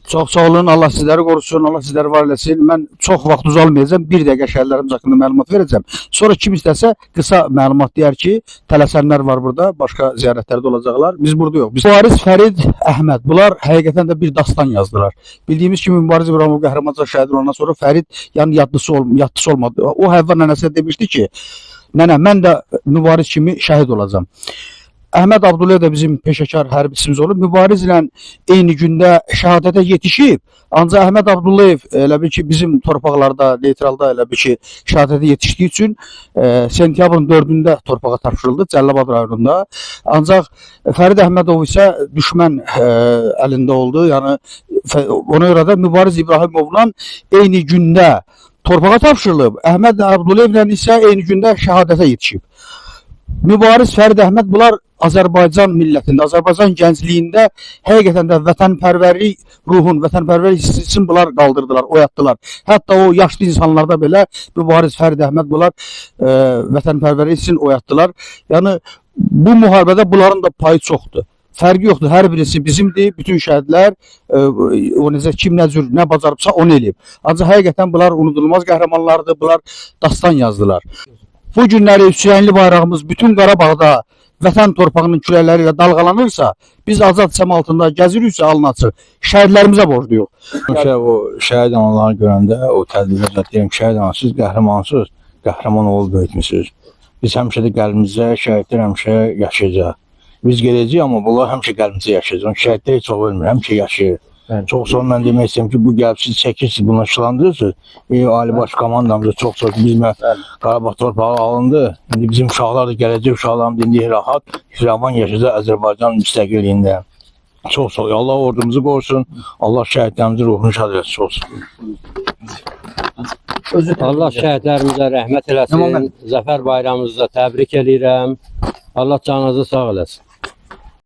Çox sağ olun, Allah sizləri qorusun, Allah sizləri var eləsin. Mən çox vaxt uzalmayacağım, bir dəqiqə şəhərlərimiz haqqında məlumat verəcəm. Sonra kim istəsə qısa məlumat deyər ki, tələsənlər var burada, başqa ziyarətlərdə olacaqlar. Biz burada yox. Mübariz Fərid Əhməd, bunlar həqiqətən də bir dastan yazdılar. Bildiyimiz kimi Mübariz İbrahimov qəhrəmanca şəhid olandan sonra Fərid yəni yaddısı olmadı. O Həvva nənəsə demişdi ki, nənə mən də Mübariz kimi şəhid olacağam. Əhməd Abdullayev də bizim peşəkar hərbiçimiz olub. Mübariz ilə eyni gündə şəhadətə yetişib. Ancaq Əhməd Abdullayev elə bil ki, bizim torpaqlarda, neytralda elə bil ki, şəhadətə yetişdiyi üçün sentyabrın 4-də torpağa tapşırıldı Cəlilabad rayonunda. Ancaq Fərid Əhmədov isə düşmən əlində oldu. Yəni ona görə də Mübariz İbrahimovla eyni gündə torpağa tapşırılıb. Əhməd Abdullayevlə isə eyni gündə şəhadətə yetişib. Mübariz Fərid Əhməd bunlar Azərbaycan millətində, Azərbaycan gəncliyində həqiqətən də vətənpərvərlik ruhun, vətənpərvərlik hissini bunlar qaldırdılar, oyatdılar. Hətta o yaşlı insanlarda belə Mübariz Fərid Əhməd bunlar vətənpərvərlik hissini oyatdılar. Yəni bu müharibədə bunların da payı çoxdur. Fərqi yoxdur. Hər birisi bizimdir. Bütün şəhidlər o necə kim nə cür nə bacarıbsa onu eləyib. Ancaq həqiqətən bunlar unudulmaz qəhrəmanlardır. Bunlar dastan yazdılar. Bu günləri Hüseynli bayrağımız bütün Qarabağda vətən torpağının küləkləri ilə dalğalanırsa, biz azad səma altında gəziriksə alın açıq, şəhidlərimizə borcluyuq. O şəhid anaları görəndə o tədbirdə deyirəm, şəhid anasız, qəhrəmansız, qəhrəman olub böyütmüsünüz. Biz həmişə də qəlbimizdə şəhidlər həmişə yaşayacaq. Biz gedəcəyik, amma bunlar həmişə qəlbimizdə yaşayacaq. Şəhidlər heç ölmür, həmişə yaşayır. Çox sonra mən demək istəyirəm ki, bu gəlib siz çəkirsiniz, bunu işlandırırsınız. Ali Baş komandamızda çox biz Qarabağ torpağı alındı. İndi bizim uşaqlar da gələcək, uşaqlarımız indi rahat, firavan yaşayacaq Azərbaycan müstəqilliyində. Çox sağ olun. Allah ordumuzu qorusun. Allah şəhidlərimizin ruhunu şad etsin. Allah şəhidlərimizə rəhmət eləsin. Zəfər bayramınızda təbrik edirəm. Allah canınızı sağ eləsin.